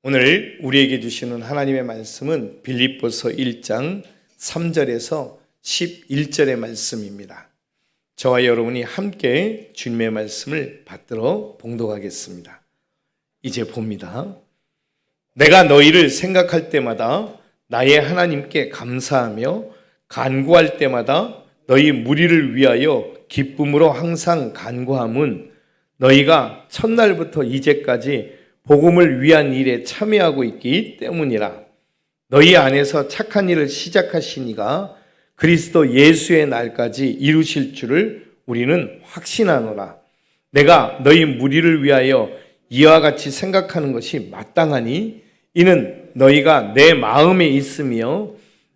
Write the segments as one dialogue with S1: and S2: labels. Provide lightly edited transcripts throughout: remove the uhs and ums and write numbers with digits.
S1: 오늘 우리에게 주시는 하나님의 말씀은 빌립보서 1장 3절에서 11절의 말씀입니다. 저와 여러분이 함께 주님의 말씀을 받들어 봉독하겠습니다. 이제 봅니다. 내가 너희를 생각할 때마다 나의 하나님께 감사하며 간구할 때마다 너희 무리를 위하여 기쁨으로 항상 간구함은 너희가 첫날부터 이제까지 복음을 위한 일에 참여하고 있기 때문이라. 너희 안에서 착한 일을 시작하신 이가 그리스도 예수의 날까지 이루실 줄을 우리는 확신하노라. 내가 너희 무리를 위하여 이와 같이 생각하는 것이 마땅하니 이는 너희가 내 마음에 있으며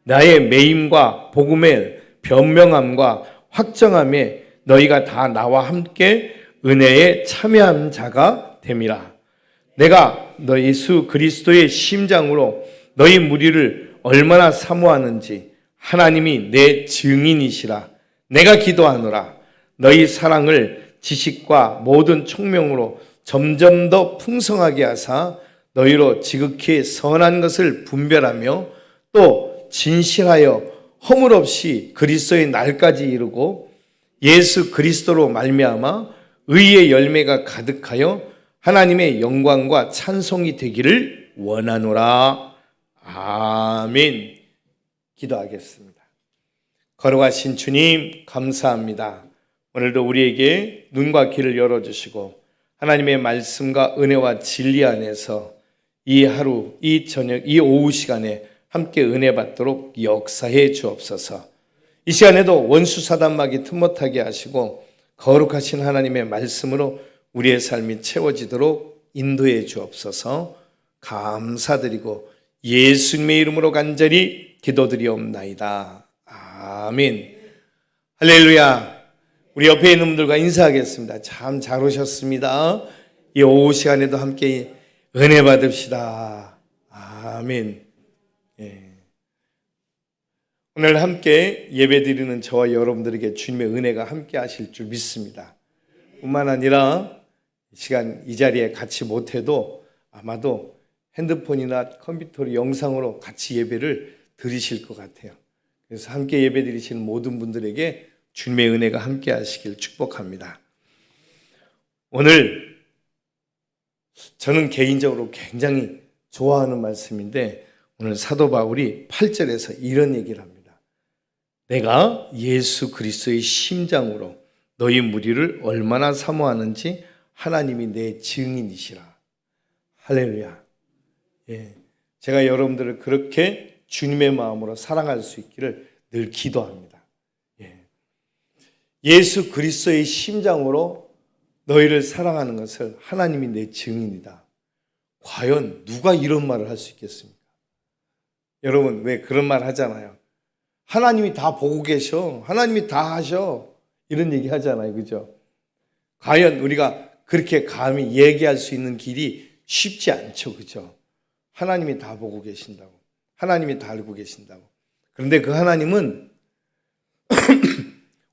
S1: 나의 매임과 복음의 변명함과 확정함에 너희가 다 나와 함께 은혜에 참여한 자가 됨이라. 내가 너희 예수 그리스도의 심장으로 너희 무리를 얼마나 사모하는지 하나님이 내 증인이시라. 내가 기도하노라. 너희 사랑을 지식과 모든 총명으로 점점 더 풍성하게 하사 너희로 지극히 선한 것을 분별하며 또 진실하여 허물 없이 그리스도의 날까지 이루고 예수 그리스도로 말미암아 의의 열매가 가득하여 하나님의 영광과 찬송이 되기를 원하노라. 아멘. 기도하겠습니다. 걸어가신 주님 감사합니다. 오늘도 우리에게 눈과 귀를 열어주시고 하나님의 말씀과 은혜와 진리 안에서 이 하루, 이 저녁, 이 오후 시간에 함께 은혜 받도록 역사해 주옵소서. 이 시간에도 원수 사단마귀 틈 못하게 하시고 거룩하신 하나님의 말씀으로 우리의 삶이 채워지도록 인도해 주옵소서. 감사드리고 예수님의 이름으로 간절히 기도드리옵나이다. 아멘. 할렐루야. 우리 옆에 있는 분들과 인사하겠습니다. 참 잘 오셨습니다. 이 오후 시간에도 함께 은혜 받읍시다. 아멘. 예. 오늘 함께 예배드리는 저와 여러분들에게 주님의 은혜가 함께 하실 줄 믿습니다. 뿐만 아니라 시간 이 자리에 같이 못해도 아마도 핸드폰이나 컴퓨터로 영상으로 같이 예배를 드리실 것 같아요. 그래서 함께 예배 드리시는 모든 분들에게 주님의 은혜가 함께 하시길 축복합니다. 오늘 저는 개인적으로 굉장히 좋아하는 말씀인데 오늘 사도 바울이 8절에서 이런 얘기를 합니다. 내가 예수 그리스도의 심장으로 너희 무리를 얼마나 사모하는지 하나님이 내 증인이시라. 할렐루야. 예, 제가 여러분들을 그렇게 주님의 마음으로 사랑할 수 있기를 늘 기도합니다. 예, 예수 그리스도의 심장으로 너희를 사랑하는 것을 하나님이 내 증인이다. 과연 누가 이런 말을 할 수 있겠습니까? 여러분 왜 그런 말 하잖아요. 하나님이 다 보고 계셔. 하나님이 다 하셔. 이런 얘기 하잖아요. 그죠? 과연 우리가 그렇게 감히 얘기할 수 있는 길이 쉽지 않죠. 그죠? 하나님이 다 보고 계신다고. 하나님이 다 알고 계신다고. 그런데 그 하나님은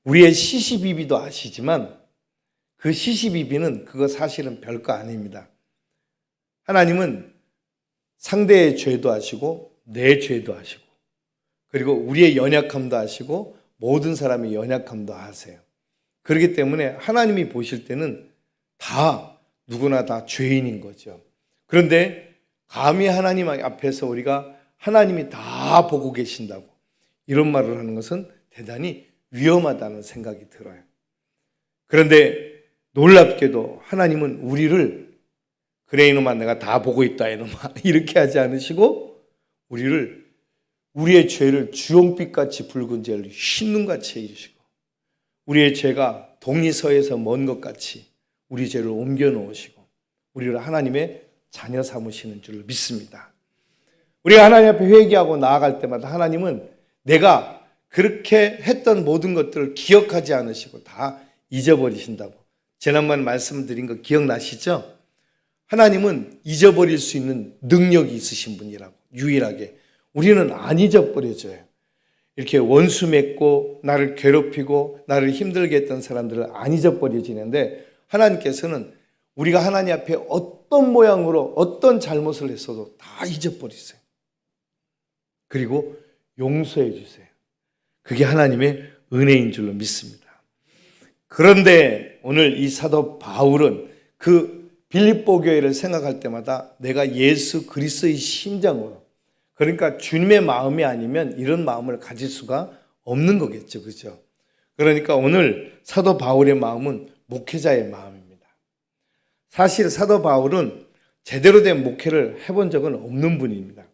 S1: 우리의 시시비비도 아시지만 그 시시비비는 그거 사실은 별거 아닙니다. 하나님은 상대의 죄도 아시고 내 죄도 아시고 그리고 우리의 연약함도 아시고 모든 사람의 연약함도 아세요. 그렇기 때문에 하나님이 보실 때는 다 누구나 다 죄인인 거죠. 그런데 감히 하나님 앞에서 우리가 하나님이 다 보고 계신다고 이런 말을 하는 것은 대단히 위험하다는 생각이 들어요. 그런데 놀랍게도 하나님은 우리를 그래 이놈아 내가 다 보고 있다 이놈아 이렇게 하지 않으시고 우리의 죄를 주홍빛같이 붉은 죄를 흰 눈같이 해주시고 우리의 죄가 동리서에서 먼 것 같이 우리 죄를 옮겨 놓으시고 우리를 하나님의 자녀 삼으시는 줄 믿습니다. 우리가 하나님 앞에 회개하고 나아갈 때마다 하나님은 내가 그렇게 했던 모든 것들을 기억하지 않으시고 다 잊어버리신다고 지난번 말씀드린 거 기억나시죠? 하나님은 잊어버릴 수 있는 능력이 있으신 분이라고 유일하게. 우리는 안 잊어버려져요. 이렇게 원수 맺고 나를 괴롭히고 나를 힘들게 했던 사람들을 안 잊어버려지는데 하나님께서는 우리가 하나님 앞에 어떤 모양으로 어떤 잘못을 했어도 다 잊어버리세요. 그리고 용서해 주세요. 그게 하나님의 은혜인 줄로 믿습니다. 그런데 오늘 이 사도 바울은 그 빌립보 교회를 생각할 때마다 내가 예수 그리스도의 심장으로, 그러니까 주님의 마음이 아니면 이런 마음을 가질 수가 없는 거겠죠. 그죠? 그러니까 오늘 사도 바울의 마음은 목회자의 마음입니다. 사실 사도 바울은 제대로 된 목회를 해본 적은 없는 분입니다.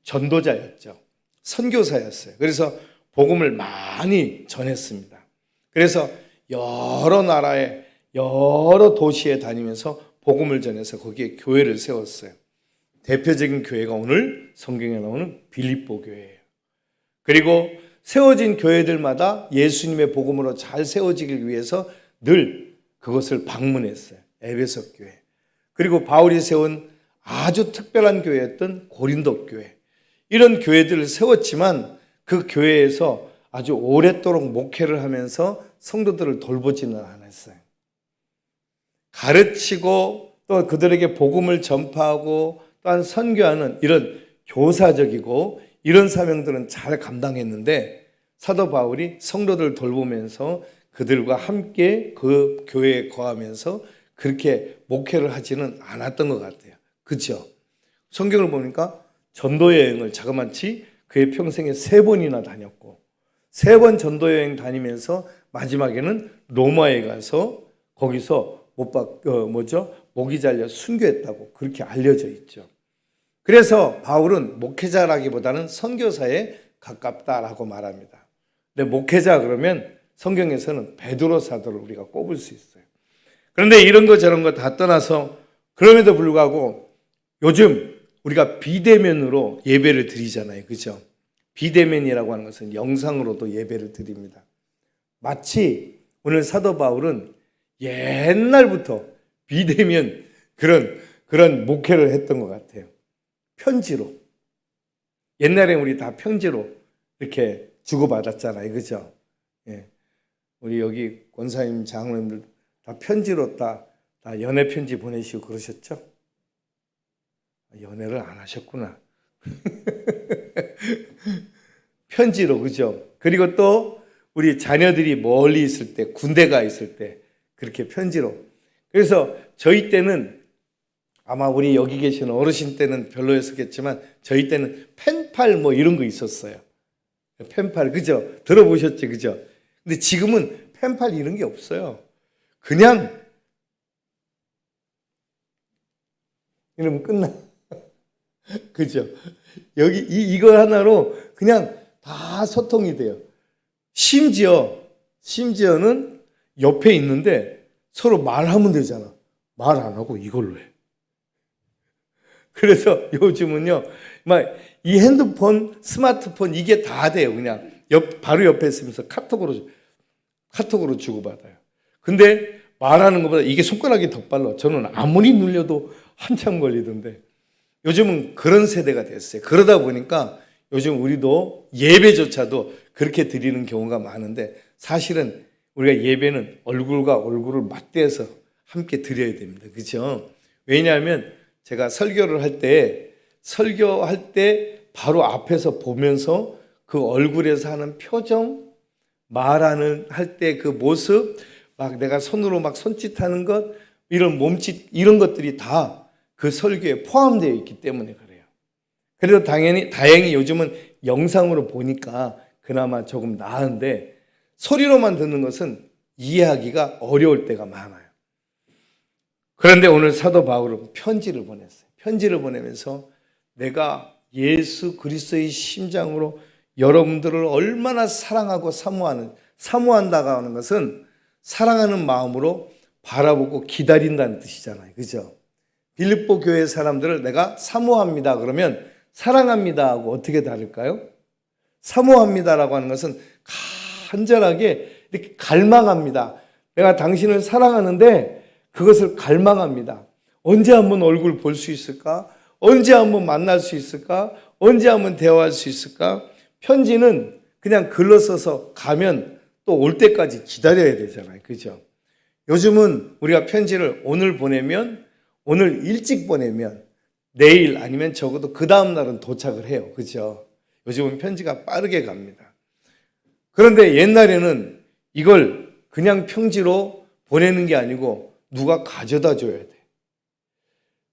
S1: 전도자였죠. 선교사였어요. 그래서 복음을 많이 전했습니다. 그래서 여러 나라에 여러 도시에 다니면서 복음을 전해서 거기에 교회를 세웠어요. 대표적인 교회가 오늘 성경에 나오는 빌립보 교회예요. 그리고 세워진 교회들마다 예수님의 복음으로 잘 세워지기 위해서 늘 그것을 방문했어요. 에베소 교회. 그리고 바울이 세운 아주 특별한 교회였던 고린도 교회. 이런 교회들을 세웠지만 그 교회에서 아주 오랫도록 목회를 하면서 성도들을 돌보지는 않았어요. 가르치고 또 그들에게 복음을 전파하고 또한 선교하는 이런 교사적이고 이런 사명들은 잘 감당했는데 사도 바울이 성도들을 돌보면서 그들과 함께 그 교회에 거하면서 그렇게 목회를 하지는 않았던 것 같아요. 그렇죠? 성경을 보니까 전도여행을 자그마치 그의 평생에 3번이나 다녔고 3번 전도여행 다니면서 마지막에는 로마에 가서 거기서 목이 잘려 순교했다고 그렇게 알려져 있죠. 그래서 바울은 목회자라기보다는 선교사에 가깝다라고 말합니다. 근데 목회자 그러면 성경에서는 베드로 사도를 우리가 꼽을 수 있어요. 그런데 이런 거 저런 거 다 떠나서 그럼에도 불구하고 요즘 우리가 비대면으로 예배를 드리잖아요. 그죠? 비대면이라고 하는 것은 영상으로도 예배를 드립니다. 마치 오늘 사도 바울은 옛날부터 비대면 그런 목회를 했던 것 같아요. 편지로. 옛날에 우리 다 편지로 이렇게 주고받았잖아요. 그죠? 예. 우리 여기 권사님, 장로님들 다 편지로 다 연애 편지 보내시고 그러셨죠? 연애를 안 하셨구나. 편지로, 그죠? 그리고 또 우리 자녀들이 멀리 있을 때, 군대가 있을 때 그렇게 편지로. 그래서 저희 때는 아마 우리 여기 계신 어르신 때는 별로였었겠지만 저희 때는 펜팔 이런 거 있었어요. 펜팔, 그죠? 들어보셨죠? 그죠? 근데 지금은 펜팔 이런 게 없어요. 그냥 이러면 끝나. 그죠? 여기 이거 하나로 그냥 다 소통이 돼요. 심지어는 옆에 있는데 서로 말하면 되잖아. 말 안 하고 이걸로 해. 그래서 요즘은요, 막 이 핸드폰, 스마트폰 이게 다 돼요. 그냥 바로 옆에 있으면서 카톡으로 주고받아요. 근데 말하는 것보다 이게 손가락이 더 빨라. 저는 아무리 눌려도 한참 걸리던데 요즘은 그런 세대가 됐어요. 그러다 보니까 요즘 우리도 예배조차도 그렇게 드리는 경우가 많은데 사실은 우리가 예배는 얼굴과 얼굴을 맞대서 함께 드려야 됩니다. 그렇죠? 왜냐하면 제가 설교할 때 바로 앞에서 보면서 그 얼굴에서 하는 표정, 할 때 그 모습, 막 내가 손으로 막 손짓하는 것, 이런 몸짓, 이런 것들이 다 그 설교에 포함되어 있기 때문에 그래요. 그래도 다행히 요즘은 영상으로 보니까 그나마 조금 나은데 소리로만 듣는 것은 이해하기가 어려울 때가 많아요. 그런데 오늘 사도 바울은 편지를 보냈어요. 편지를 보내면서 내가 예수 그리스도의 심장으로 여러분들을 얼마나 사랑하고 사모한다고 하는 것은 사랑하는 마음으로 바라보고 기다린다는 뜻이잖아요. 그죠? 빌립보 교회 사람들을 내가 사모합니다. 그러면 사랑합니다 하고 어떻게 다를까요? 사모합니다라고 하는 것은 간절하게 이렇게 갈망합니다. 내가 당신을 사랑하는데 그것을 갈망합니다. 언제 한번 얼굴 볼 수 있을까? 언제 한번 만날 수 있을까? 언제 한번 대화할 수 있을까? 편지는 그냥 글로 써서 가면 또 올 때까지 기다려야 되잖아요. 그죠? 요즘은 우리가 편지를 오늘 보내면, 오늘 일찍 보내면 내일 아니면 적어도 그 다음 날은 도착을 해요. 그죠? 요즘은 편지가 빠르게 갑니다. 그런데 옛날에는 이걸 그냥 편지로 보내는 게 아니고 누가 가져다 줘야 돼.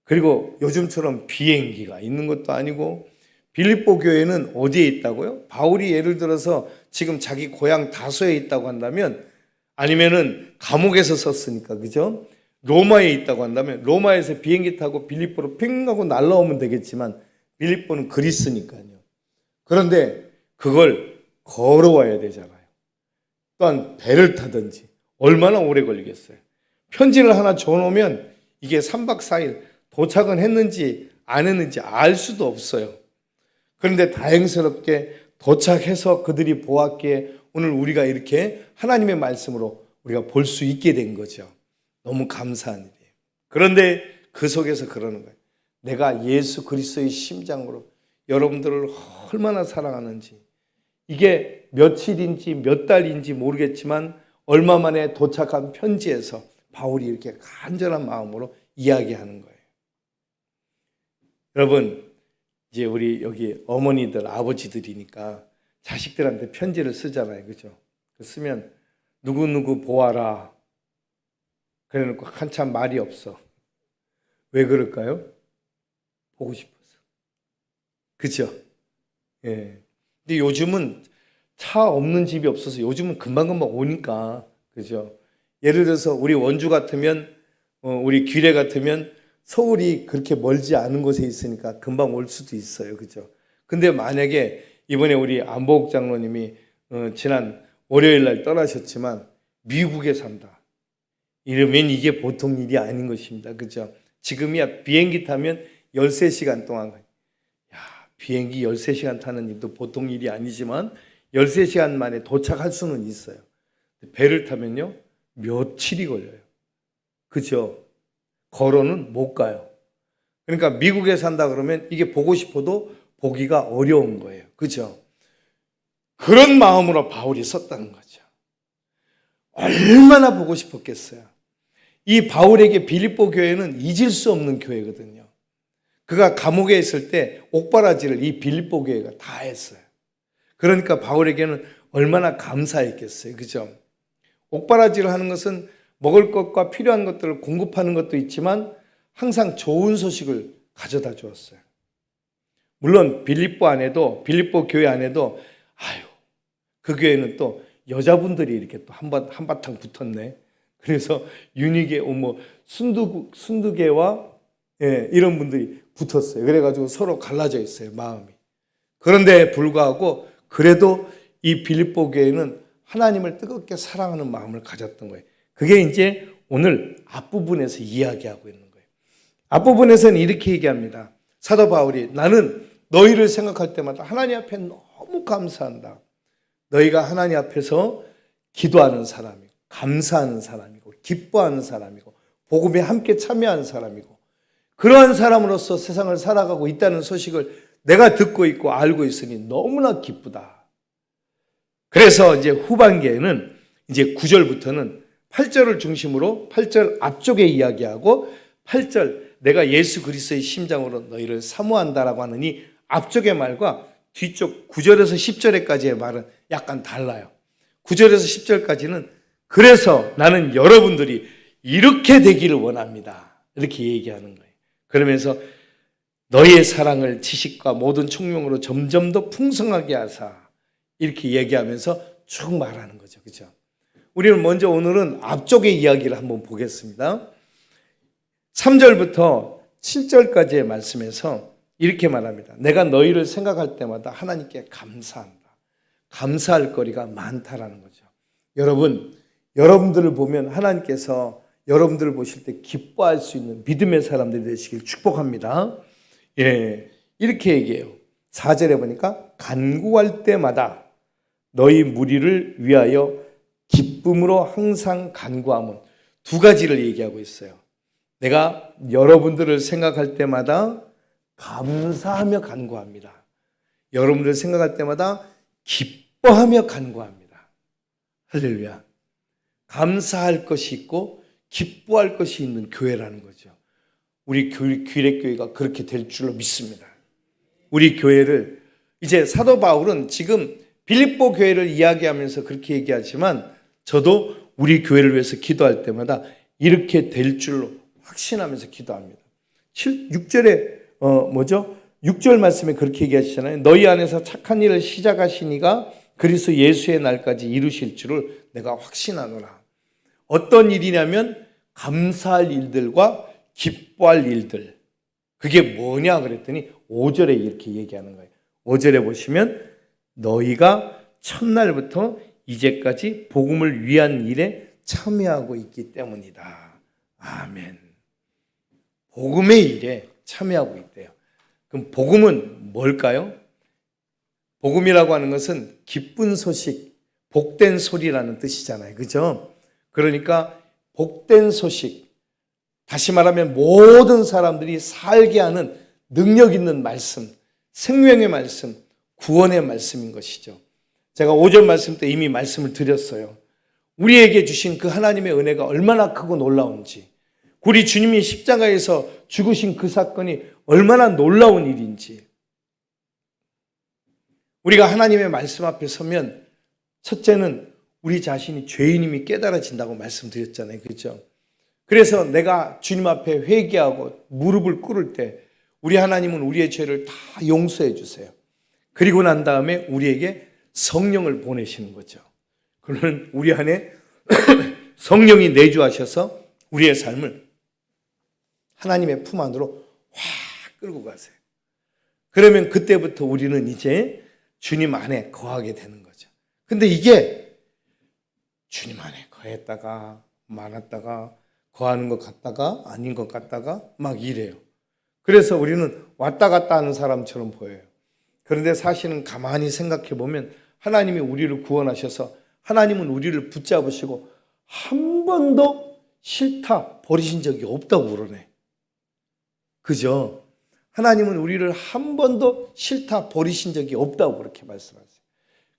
S1: 그리고 요즘처럼 비행기가 있는 것도 아니고, 빌립보 교회는 어디에 있다고요? 바울이 예를 들어서 지금 자기 고향 다소에 있다고 한다면, 아니면은 감옥에서 썼으니까, 그죠? 로마에 있다고 한다면 로마에서 비행기 타고 빌립보로 핑 하고 날라오면 되겠지만, 빌립보는 그리스니까요. 그런데 그걸 걸어와야 되잖아요. 또한 배를 타든지 얼마나 오래 걸리겠어요. 편지를 하나 줘놓으면 이게 3박 4일 도착은 했는지 안 했는지 알 수도 없어요. 그런데 다행스럽게 도착해서 그들이 보았기에 오늘 우리가 이렇게 하나님의 말씀으로 우리가 볼 수 있게 된 거죠. 너무 감사한 일이에요. 그런데 그 속에서 그러는 거예요. 내가 예수 그리스도의 심장으로 여러분들을 얼마나 사랑하는지, 이게 며칠인지 몇 달인지 모르겠지만 얼마 만에 도착한 편지에서 바울이 이렇게 간절한 마음으로 이야기하는 거예요. 여러분, 이제 우리 여기 어머니들, 아버지들이니까 자식들한테 편지를 쓰잖아요. 그죠? 쓰면 누구누구 보아라. 그래 놓고 한참 말이 없어. 왜 그럴까요? 보고 싶어서. 그죠? 예. 근데 요즘은 차 없는 집이 없어서 요즘은 금방금방 오니까. 그죠? 예를 들어서 우리 원주 같으면, 우리 귀래 같으면 서울이 그렇게 멀지 않은 곳에 있으니까 금방 올 수도 있어요. 그죠? 근데 만약에 이번에 우리 안보국 장로님이 지난 월요일 날 떠나셨지만 미국에 산다. 이러면 이게 보통 일이 아닌 것입니다. 그죠? 지금이야 비행기 타면 13시간 동안, 야, 비행기 13시간 타는 일도 보통 일이 아니지만 13시간 만에 도착할 수는 있어요. 배를 타면요, 며칠이 걸려요. 그죠? 걸어는 못 가요. 그러니까 미국에 산다 그러면 이게 보고 싶어도 보기가 어려운 거예요. 그죠? 그런 마음으로 바울이 썼다는 거죠. 얼마나 보고 싶었겠어요. 이 바울에게 빌립보 교회는 잊을 수 없는 교회거든요. 그가 감옥에 있을 때 옥바라지를 이 빌립보 교회가 다 했어요. 그러니까 바울에게는 얼마나 감사했겠어요. 그죠? 옥바라지를 하는 것은 먹을 것과 필요한 것들을 공급하는 것도 있지만 항상 좋은 소식을 가져다 주었어요. 물론 빌립보 교회 안에도 그 교회는 또 여자분들이 이렇게 또 한바탕 붙었네. 그래서 윤희계, 순두계와 이런 분들이 붙었어요. 그래가지고 서로 갈라져 있어요, 마음이. 그런데 불구하고 그래도 이 빌립보 교회는 하나님을 뜨겁게 사랑하는 마음을 가졌던 거예요. 그게 이제 오늘 앞부분에서 이야기하고 있는 거예요. 앞부분에서는 이렇게 얘기합니다. 사도 바울이, 나는 너희를 생각할 때마다 하나님 앞에 너무 감사한다. 너희가 하나님 앞에서 기도하는 사람이고, 감사하는 사람이고, 기뻐하는 사람이고, 복음에 함께 참여하는 사람이고, 그러한 사람으로서 세상을 살아가고 있다는 소식을 내가 듣고 있고 알고 있으니 너무나 기쁘다. 그래서 이제 후반기에는 이제 9절부터는 8절을 중심으로 8절 앞쪽에 이야기하고 8절 내가 예수 그리스도의 심장으로 너희를 사모한다라고 하는 이 앞쪽의 말과 뒤쪽 9절에서 10절에까지의 말은 약간 달라요. 9절에서 10절까지는 그래서 나는 여러분들이 이렇게 되기를 원합니다. 이렇게 얘기하는 거예요. 그러면서 너희의 사랑을 지식과 모든 총명으로 점점 더 풍성하게 하사 이렇게 얘기하면서 쭉 말하는 거죠. 그렇죠? 우리는 먼저 오늘은 앞쪽의 이야기를 한번 보겠습니다. 3절부터 7절까지의 말씀에서 이렇게 말합니다. 내가 너희를 생각할 때마다 하나님께 감사한다. 감사할 거리가 많다라는 거죠. 여러분들을 보면 하나님께서 여러분들을 보실 때 기뻐할 수 있는 믿음의 사람들이 되시길 축복합니다. 예, 이렇게 얘기해요. 4절에 보니까 간구할 때마다 너희 무리를 위하여 기쁨으로 항상 간구함은 두 가지를 얘기하고 있어요. 내가 여러분들을 생각할 때마다 감사하며 간구합니다. 여러분들을 생각할 때마다 기뻐하며 간구합니다. 할렐루야. 감사할 것이 있고 기뻐할 것이 있는 교회라는 거죠. 우리 귀례교회가 그렇게 될 줄로 믿습니다. 우리 교회를 이제 사도 바울은 지금 빌립보 교회를 이야기하면서 그렇게 얘기하지만 저도 우리 교회를 위해서 기도할 때마다 이렇게 될 줄로 확신하면서 기도합니다. 6절에 6절 말씀에 그렇게 얘기하시잖아요. 너희 안에서 착한 일을 시작하시니가 그리스도 예수의 날까지 이루실 줄을 내가 확신하노라. 어떤 일이냐면 감사할 일들과 기뻐할 일들. 그게 뭐냐 그랬더니 5절에 이렇게 얘기하는 거예요. 5절에 보시면 너희가 첫날부터 이제까지 복음을 위한 일에 참여하고 있기 때문이다. 아멘. 복음의 일에 참여하고 있대요. 그럼 복음은 뭘까요? 복음이라고 하는 것은 기쁜 소식, 복된 소리라는 뜻이잖아요. 그죠? 그러니까 복된 소식, 다시 말하면 모든 사람들이 살게 하는 능력 있는 말씀, 생명의 말씀, 구원의 말씀인 것이죠. 제가 5절 말씀 때 이미 말씀을 드렸어요. 우리에게 주신 그 하나님의 은혜가 얼마나 크고 놀라운지, 우리 주님이 십자가에서 죽으신 그 사건이 얼마나 놀라운 일인지, 우리가 하나님의 말씀 앞에 서면 첫째는 우리 자신이 죄인임이 깨달아진다고 말씀드렸잖아요. 그렇죠? 그래서 내가 주님 앞에 회개하고 무릎을 꿇을 때 우리 하나님은 우리의 죄를 다 용서해 주세요. 그리고 난 다음에 우리에게 성령을 보내시는 거죠. 그러면 우리 안에 성령이 내주하셔서 우리의 삶을 하나님의 품 안으로 확 끌고 가세요. 그러면 그때부터 우리는 이제 주님 안에 거하게 되는 거죠. 근데 이게 주님 안에 거했다가 많았다가 거하는 것 같다가 아닌 것 같다가 막 이래요. 그래서 우리는 왔다 갔다 하는 사람처럼 보여요. 그런데 사실은 가만히 생각해 보면 하나님이 우리를 구원하셔서 하나님은 우리를 붙잡으시고 한 번도 싫다 버리신 적이 없다고 그러네. 그죠? 하나님은 우리를 한 번도 싫다 버리신 적이 없다고 그렇게 말씀하세요.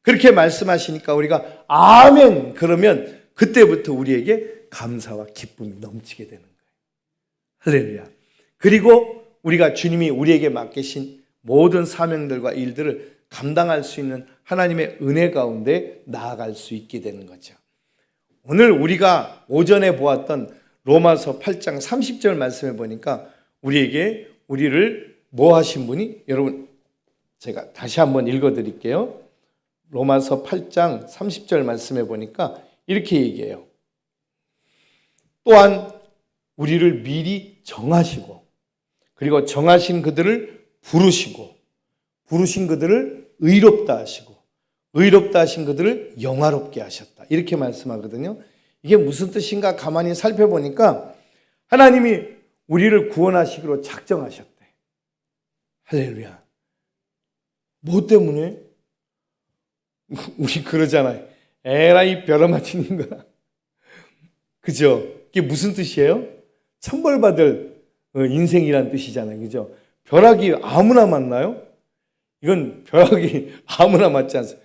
S1: 그렇게 말씀하시니까 우리가 아멘 그러면 그때부터 우리에게 감사와 기쁨이 넘치게 되는 거예요. 할렐루야. 그리고 우리가 주님이 우리에게 맡기신 모든 사명들과 일들을 감당할 수 있는 하나님의 은혜 가운데 나아갈 수 있게 되는 거죠. 오늘 우리가 오전에 보았던 로마서 8장 30절 말씀에 보니까 우리를 뭐 하신 분이? 여러분 제가 다시 한번 읽어드릴게요. 로마서 8장 30절 말씀에 보니까 이렇게 얘기해요. 또한 우리를 미리 정하시고 그리고 정하신 그들을 부르시고 부르신 그들을 의롭다 하시고 의롭다 하신 그들을 영화롭게 하셨다. 이렇게 말씀하거든요. 이게 무슨 뜻인가 가만히 살펴보니까 하나님이 우리를 구원하시기로 작정하셨대. 할렐루야. 뭐 때문에? 우리 그러잖아요. 에라이 벼랑맞힌인가. 그죠? 이게 무슨 뜻이에요? 천벌받을 인생이란 뜻이잖아요. 그죠? 벼락이 아무나 맞나요? 이건 벼락이 아무나 맞지 않습니다.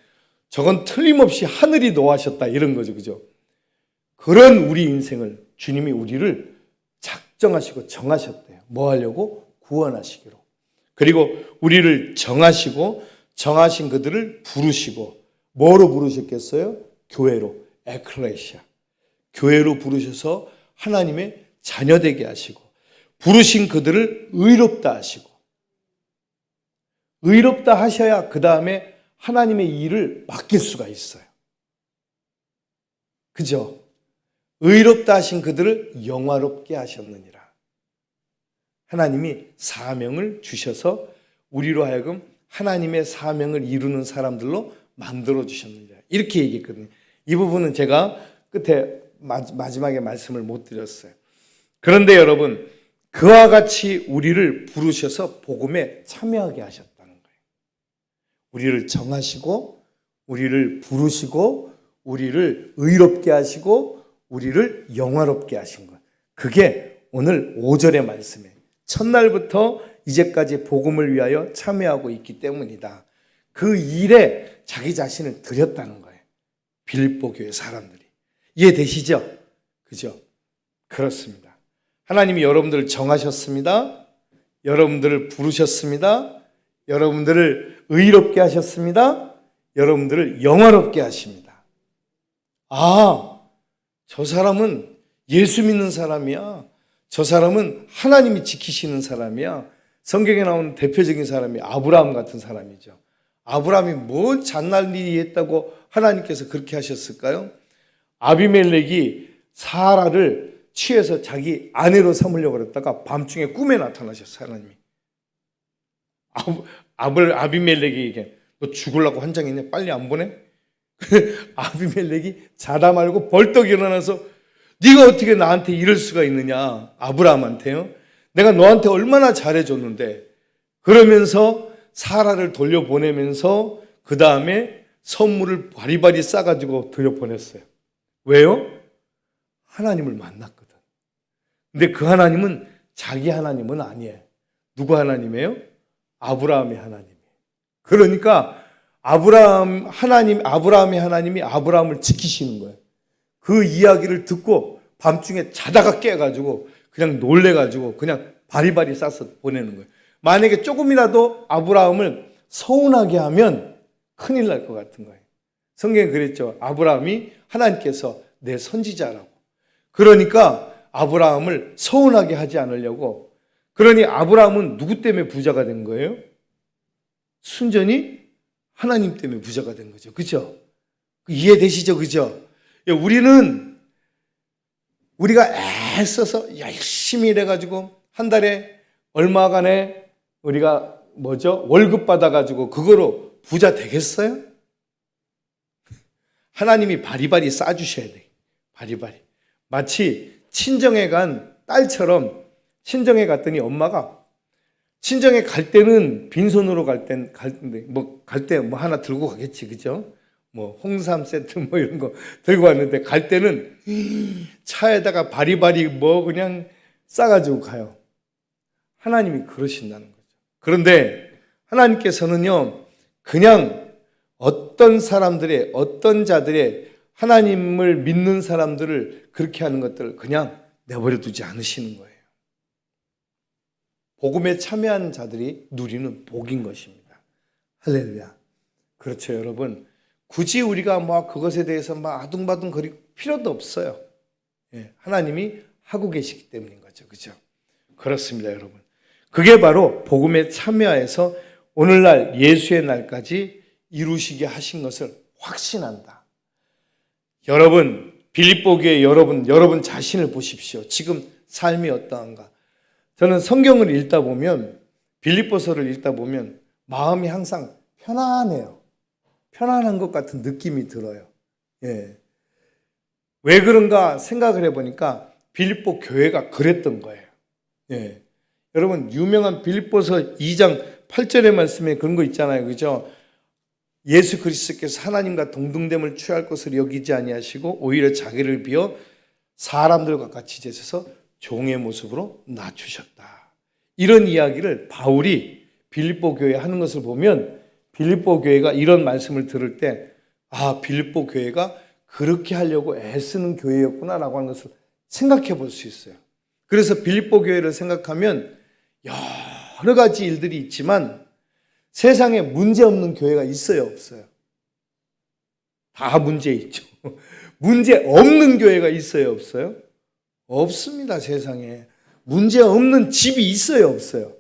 S1: 저건 틀림없이 하늘이 노하셨다 이런 거죠. 그죠? 그런 우리 인생을 주님이 우리를 작정하시고 정하셨대요. 뭐 하려고? 구원하시기로. 그리고 우리를 정하시고 정하신 그들을 부르시고 뭐로 부르셨겠어요? 교회로, 에클레시아. 교회로 부르셔서 하나님의 자녀되게 하시고 부르신 그들을 의롭다 하시고 의롭다 하셔야 그 다음에 하나님의 일을 맡길 수가 있어요. 그죠? 의롭다 하신 그들을 영화롭게 하셨느니라. 하나님이 사명을 주셔서 우리로 하여금 하나님의 사명을 이루는 사람들로 만들어 주셨느니라. 이렇게 얘기했거든요. 이 부분은 제가 끝에 마지막에 말씀을 못 드렸어요. 그런데 여러분, 그와 같이 우리를 부르셔서 복음에 참여하게 하셨다는 거예요. 우리를 정하시고 우리를 부르시고 우리를 의롭게 하시고 우리를 영화롭게 하신 거예요. 그게 오늘 5절의 말씀이에요. 첫날부터 이제까지 복음을 위하여 참여하고 있기 때문이다. 그 일에 자기 자신을 드렸다는 거예요. 빌립보 교회 사람들이. 이해되시죠? 그죠? 그렇습니다. 하나님이 여러분들을 정하셨습니다. 여러분들을 부르셨습니다. 여러분들을 의롭게 하셨습니다. 여러분들을 영화롭게 하십니다. 아, 저 사람은 예수 믿는 사람이야. 저 사람은 하나님이 지키시는 사람이야. 성경에 나오는 대표적인 사람이 아브라함 같은 사람이죠. 아브라함이 뭐 잔날 일이 했다고 하나님께서 그렇게 하셨을까요? 아비멜렉이 사라를 취해서 자기 아내로 삼으려고 그랬다가 밤중에 꿈에 나타나셨어요, 하나님이. 아비멜렉에게 너 죽으려고 환장했냐? 빨리 안 보내? 아비멜렉이 자다 말고 벌떡 일어나서 네가 어떻게 나한테 이럴 수가 있느냐? 아브라함한테요. 내가 너한테 얼마나 잘해줬는데. 그러면서 사라를 돌려보내면서 그 다음에 선물을 바리바리 싸가지고 돌려보냈어요. 왜요? 하나님을 만났거든. 근데 그 하나님은 자기 하나님은 아니에요. 누구 하나님이에요? 아브라함의 하나님이에요. 그러니까 아브라함의 하나님이 아브라함을 지키시는 거예요. 그 이야기를 듣고 밤중에 자다가 깨가지고 그냥 놀래가지고 그냥 바리바리 싸서 보내는 거예요. 만약에 조금이라도 아브라함을 서운하게 하면 큰일 날 것 같은 거예요. 성경에 그랬죠. 아브라함이 하나님께서 내 선지자라고. 그러니까 아브라함을 서운하게 하지 않으려고. 그러니 아브라함은 누구 때문에 부자가 된 거예요? 순전히 하나님 때문에 부자가 된 거죠. 그죠? 이해되시죠? 그죠? 우리가 애써서 열심히 일해가지고 한 달에 얼마간에 우리가 월급 받아가지고 그거로 부자 되겠어요? 하나님이 바리바리 싸주셔야 돼요. 바리바리. 마치 친정에 간 딸처럼 친정에 갔더니 엄마가 친정에 갈 때는 빈손으로 갈 때 하나 들고 가겠지, 그죠? 홍삼 세트 이런 거 들고 왔는데 갈 때는 차에다가 바리바리 그냥 싸가지고 가요. 하나님이 그러신다는 거죠. 그런데 하나님께서는요, 그냥 어떤 자들의 하나님을 믿는 사람들을 그렇게 하는 것들을 그냥 내버려 두지 않으시는 거예요. 복음에 참여한 자들이 누리는 복인 것입니다. 할렐루야. 그렇죠, 여러분. 굳이 우리가 그것에 대해서 아둥바둥 거릴 필요도 없어요. 하나님이 하고 계시기 때문인 거죠. 그죠? 그렇습니다, 여러분. 그게 바로 복음에 참여해서 오늘날 예수의 날까지 이루시게 하신 것을 확신한다. 여러분, 빌립보 교회 여러분 자신을 보십시오. 지금 삶이 어떠한가? 저는 성경을 읽다 보면, 빌립보서를 읽다 보면 마음이 항상 편안해요. 편안한 것 같은 느낌이 들어요. 왜 그런가 생각을 해보니까 빌립보 교회가 그랬던 거예요. 여러분, 유명한 빌립보서 2장 8절의 말씀에 그런 거 있잖아요. 그죠? 예수 그리스도께서 하나님과 동등됨을 취할 것을 여기지 아니하시고 오히려 자기를 비워 사람들과 같이 되셔서 종의 모습으로 낮추셨다. 이런 이야기를 바울이 빌립보 교회에 하는 것을 보면 빌립보 교회가 이런 말씀을 들을 때 빌립보 교회가 그렇게 하려고 애쓰는 교회였구나라고 하는 것을 생각해 볼 수 있어요. 그래서 빌립보 교회를 생각하면 여러 가지 일들이 있지만 세상에 문제 없는 교회가 있어요, 없어요? 다 문제 있죠. 문제 없는 교회가 있어요, 없어요? 없습니다, 세상에. 문제 없는 집이 있어요, 없어요?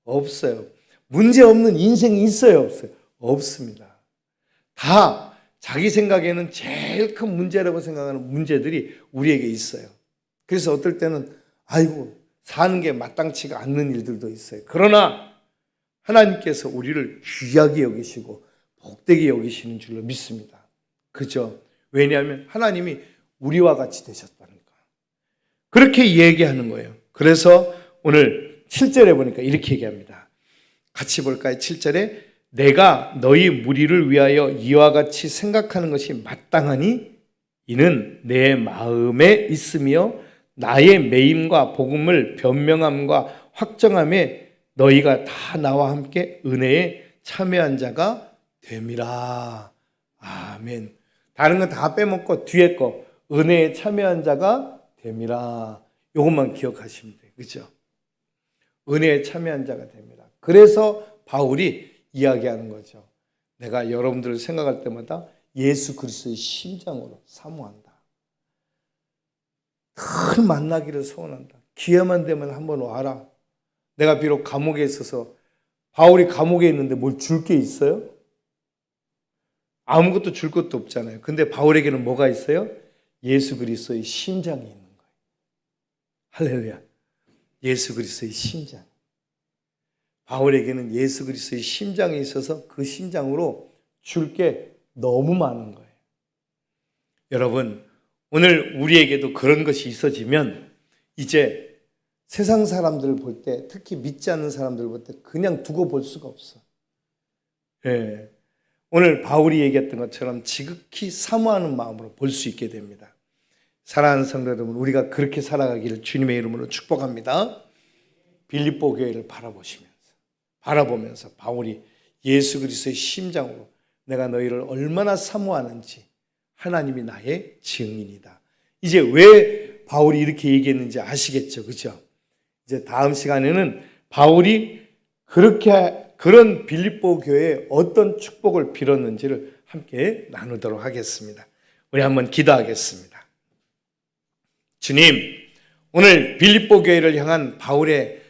S1: 없어요. 문제 없는 인생이 있어요, 없어요? 없습니다. 다 자기 생각에는 제일 큰 문제라고 생각하는 문제들이 우리에게 있어요. 그래서 어떨 때는 사는 게 마땅치가 않는 일들도 있어요. 그러나 하나님께서 우리를 귀하게 여기시고 복되게 여기시는 줄로 믿습니다. 그죠? 왜냐하면 하나님이 우리와 같이 되셨다니까. 그렇게 얘기하는 거예요. 그래서 오늘 7절에 보니까 이렇게 얘기합니다. 같이 볼까요? 7절에 내가 너희 무리를 위하여 이와 같이 생각하는 것이 마땅하니 이는 내 마음에 있으며 나의 매임과 복음을 변명함과 확정함에 너희가 다 나와 함께 은혜에 참여한 자가 됨이라. 아멘. 다른 건 다 빼먹고 뒤에 거 은혜에 참여한 자가 됨이라. 이것만 기억하시면 돼요. 그죠? 은혜에 참여한 자가 됩니다. 그래서 바울이 이야기하는 거죠. 내가 여러분들을 생각할 때마다 예수 그리스도의 심장으로 사모한다. 늘 만나기를 소원한다. 기회만 되면 한번 와라. 내가 비록 감옥에 있어서, 바울이 감옥에 있는데 뭘 줄 게 있어요? 아무것도 줄 것도 없잖아요. 근데 바울에게는 뭐가 있어요? 예수 그리스도의 심장이 있는 거예요. 할렐루야. 예수 그리스도의 심장. 바울에게는 예수 그리스도의 심장이 있어서 그 심장으로 줄 게 너무 많은 거예요. 여러분, 오늘 우리에게도 그런 것이 있어지면 이제 세상 사람들을 볼 때, 특히 믿지 않는 사람들을 볼 때 그냥 두고 볼 수가 없어. 예. 오늘 바울이 얘기했던 것처럼 지극히 사모하는 마음으로 볼 수 있게 됩니다. 사랑하는 성도 여러분, 우리가 그렇게 살아가기를 주님의 이름으로 축복합니다. 빌립보 교회를 바라보면서 바울이 예수 그리스도의 심장으로 내가 너희를 얼마나 사모하는지 하나님이 나의 증인이다. 이제 왜 바울이 이렇게 얘기했는지 아시겠죠? 그죠? 이제 다음 시간에는 바울이 그런 빌립보 교회에 어떤 축복을 빌었는지를 함께 나누도록 하겠습니다. 우리 한번 기도하겠습니다. 주님, 오늘 빌립보 교회를 향한 바울의